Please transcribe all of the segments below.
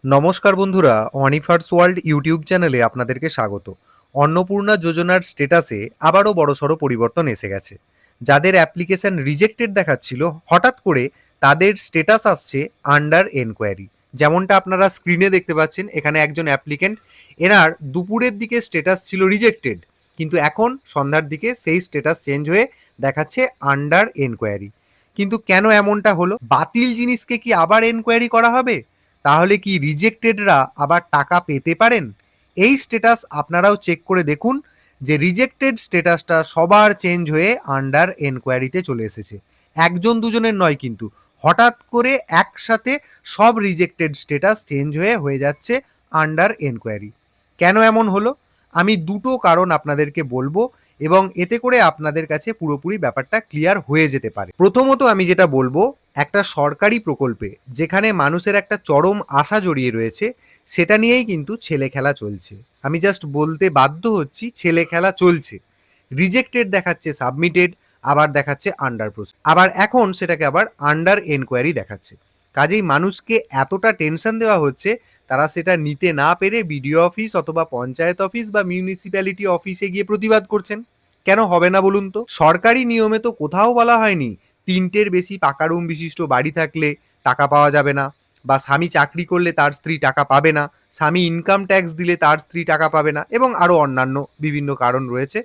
নমস্কার বন্ধুরা, অনিফার্স world YouTube চ্যানেলে আপনাদেরকে স্বাগত। অন্নপূর্ণা যোজনার স্ট্যাটাসে আবারও বড়সড় পরিবর্তন এসে গেছে। যাদের অ্যাপ্লিকেশন রিজেক্টেড দেখাচ্ছিল, হঠাৎ করে তাদের স্ট্যাটাস আসছে আন্ডার এনকোয়ারি। যেমনটা আপনারা স্ক্রিনে দেখতে পাচ্ছেন, এখানে একজন অ্যাপ্লিকেন্ট, এনার দুপুরের দিকে স্ট্যাটাস ছিল রিজেক্টেড, কিন্তু এখন সন্ধ্যার দিকে সেই স্ট্যাটাস চেঞ্জ হয়ে দেখাচ্ছে আন্ডার এনকোয়ারি। কিন্তু কেন এমনটা হলো? বাতিল জিনিসকে কি আবার এনকোয়ারি করা হবে? তাহলে কি রিজেক্টেডরা আবার টাকা পেতে পারেন? এই স্ট্যাটাস আপনারাও চেক করে দেখুন যে রিজেক্টেড স্ট্যাটাসটা সবার চেঞ্জ হয়ে আন্ডার এনকোয়ারিতে চলে এসেছে। একজন দুজনের নয় কিন্তু, হঠাৎ করে একসাথে সব রিজেক্টেড স্ট্যাটাস চেঞ্জ হয়ে যাচ্ছে আন্ডার এনকোয়ারি। কেন এমন হলো? আমি দুটো কারণ আপনাদেরকে বলবো এবং এতে করে আপনাদের কাছে পুরোপুরি ব্যাপারটা ক্লিয়ার হয়ে যেতে পারে। প্রথমত আমি যেটা বলবো, একটা সরকারি প্রকল্পে যেখানে মানুষের একটা চরম আশা জড়িয়ে রয়েছে, সেটা নিয়েই কিন্তু ছেলে খেলা চলছে। আমি জাস্ট বলতে বাধ্য হচ্ছি, ছেলে খেলা চলছে। রিজেক্টেড দেখাচ্ছে সাবমিটেড, আবার দেখাচ্ছে আন্ডার প্রসেস, আবার এখন সেটাকে আবার আন্ডার এনকোয়ারি দেখাচ্ছে। কাজেই মানুষকে এতটা টেনশন দেওয়া হচ্ছে, তারা সেটা নিতে না পেরে বিডিও অফিস অথবা পঞ্চায়েত অফিস বা মিউনিসিপ্যালিটি অফিসে গিয়ে প্রতিবাদ করছেন। কেন হবে না বলুন তো? সরকারি নিয়মে তো কোথাও বলা হয়নি ৩টের বেশি পাকা রুম বিশিষ্ট বাড়ি থাকলে টাকা পাওয়া যাবে না, বা স্বামী চাকরি করলে তার স্ত্রী টাকা পাবে না, স্বামী ইনকাম ট্যাক্স দিলে তার স্ত্রী টাকা পাবে না, এবং আরও অন্যান্য বিভিন্ন কারণ রয়েছে।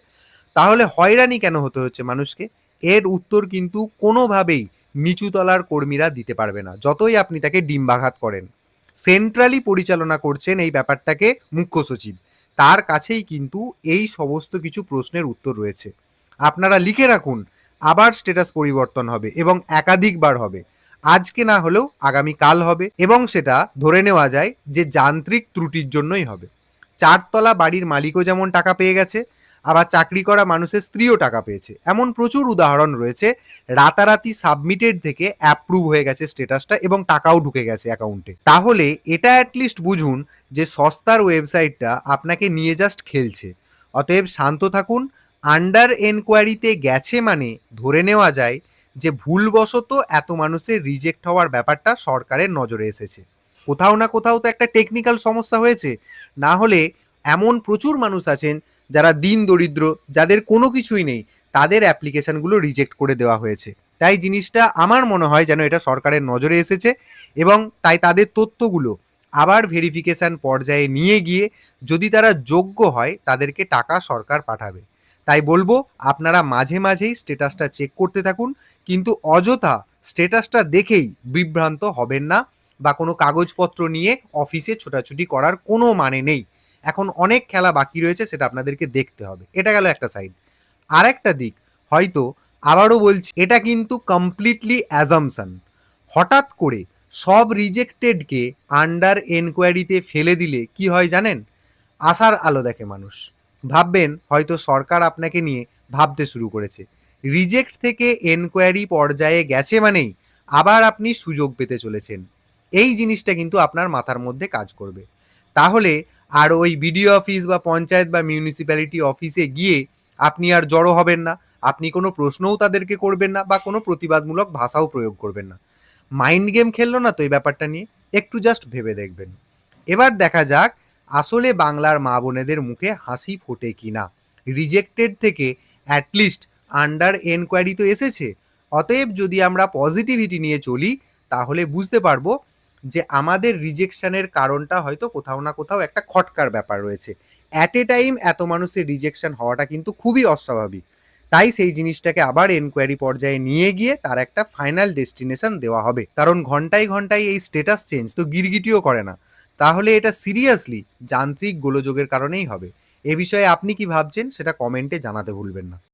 তাহলে হয়রানি কেন হতে হচ্ছে মানুষকে? এর উত্তর কিন্তু কোনোভাবেই নিচুতলার কর্মীরা দিতে পারবে না, যতই আপনি তাকে ডিম্বাঘাত করেন। সেন্ট্রালি পরিচালনা করছেন এই ব্যাপারটাকে মুখ্য সচিব, তার কাছেই কিন্তু এই সমস্ত কিছু প্রশ্নের উত্তর রয়েছে। আপনারা লিখে রাখুন, আবার স্ট্যাটাস পরিবর্তন হবে এবং একাধিকবার হবে। আজকে না হলেও আগামীকাল হবে, এবং সেটা ধরে নেওয়া যায় যে যান্ত্রিক ত্রুটির জন্যই হবে। চারতলা বাড়ির মালিকও যেমন টাকা পেয়ে গেছে, আবার চাকরি করা মানুষের স্ত্রীও টাকা পেয়েছে। এমন প্রচুর উদাহরণ রয়েছে। রাতারাতি সাবমিটেড থেকে অ্যাপ্রুভ হয়ে গেছে স্ট্যাটাসটা এবং টাকাও ঢুকে গেছে অ্যাকাউন্টে। তাহলে এটা অ্যাটলিস্ট বুঝুন যে সস্তার ওয়েবসাইটটা আপনাকে নিয়ে জাস্ট খেলছে। অতএব শান্ত থাকুন। আন্ডার এনকোয়ারিতে গেছে মানে ধরে নেওয়া যায় যে ভুলবশত এত মানুষের রিজেক্ট হওয়ার ব্যাপারটা সরকারের নজরে এসেছে। কোথাও না কোথাও তো একটা টেকনিক্যাল সমস্যা হয়েছে। না হলে এমন প্রচুর মানুষ আছেন যারা দিন দরিদ্র, যাদের কোনো কিছুই নেই, তাদের অ্যাপ্লিকেশনগুলো রিজেক্ট করে দেওয়া হয়েছে। তাই জিনিসটা আমার মনে হয় যেন এটা সরকারের নজরে এসেছে, এবং তাই তাদের তথ্যগুলো আবার ভেরিফিকেশন পর্যায়ে নিয়ে গিয়ে যদি তারা যোগ্য হয়, তাদেরকে টাকা সরকার পাঠাবে। তাই বলবো, আপনারা মাঝে মাঝেই স্ট্যাটাসটা চেক করতে থাকুন, কিন্তু অযথা স্ট্যাটাসটা দেখেই বিভ্রান্ত হবেন না, বা কোনো কাগজপত্র নিয়ে অফিসে ছোটাছুটি করার কোনো মানে নেই। এখন অনেক খেলা বাকি রয়েছে, সেটা আপনাদেরকে দেখতে হবে। এটা গেল একটা সাইড। আর একটা দিক, হয়তো আবারও বলছি, এটা কিন্তু কমপ্লিটলি অ্যাজাম্পশন। হঠাৎ করে সব রিজেক্টেডকে আন্ডার এনকোয়ারিতে ফেলে দিলে কি হয় জানেন? আশার আলো দেখে মানুষ। ভাববেন হয়তো সরকার আপনাকে নিয়ে ভাবতে শুরু করেছে। রিজেক্ট থেকে এনকোয়ারি পর্যায়ে গেছে মানেই আবার আপনি সুযোগ পেতে চলেছেন। এই জিনিসটা কিন্তু আপনার মাথার মধ্যে কাজ করবে। তাহলে আর ওই বিডিও অফিস বা পঞ্চায়েত বা মিউনিসিপ্যালিটি অফিসে গিয়ে আপনি আর জড়ো হবেন না। আপনি কোনো প্রশ্নও তাদেরকে করবেন না, বা কোনো প্রতিবাদমূলক ভাষাও প্রয়োগ করবেন না। মাইন্ড গেম খেললো না তো এই ব্যাপারটা নিয়ে? একটু জাস্ট ভেবে দেখবেন। এবার দেখা যাক আসলে বাংলার মা বোনেদের মুখে হাসি ফোটে কিনা। রিজেক্টেড থেকে অ্যাটলিস্ট আন্ডার এনকোয়ারি তো এসেছে। অতএব যদি আমরা পজিটিভিটি নিয়ে চলি, তাহলে বুঝতে পারবো যে আমাদের রিজেকশনের কারণটা হয়তো কোথাও না কোথাও একটা খটকার ব্যাপার রয়েছে। অ্যাট এ টাইম এত মানুষের রিজেকশন হওয়াটা কিন্তু খুবই অস্বাভাবিক। তাই সেই জিনিসটাকে আবার এনকোয়ারি পর্যায়ে নিয়ে গিয়ে তার একটা ফাইনাল ডেস্টিনেশন দেওয়া হবে। কারণ ঘন্টায় ঘন্টায় এই স্ট্যাটাস চেঞ্জ তো গিরগিটিও করে না। তাহলে এটা সিরিয়াসলি যান্ত্রিক গোলযোগের কারণেই হবে। এ বিষয়ে আপনি কি ভাবছেন সেটা কমেন্টে জানাতে ভুলবেন না।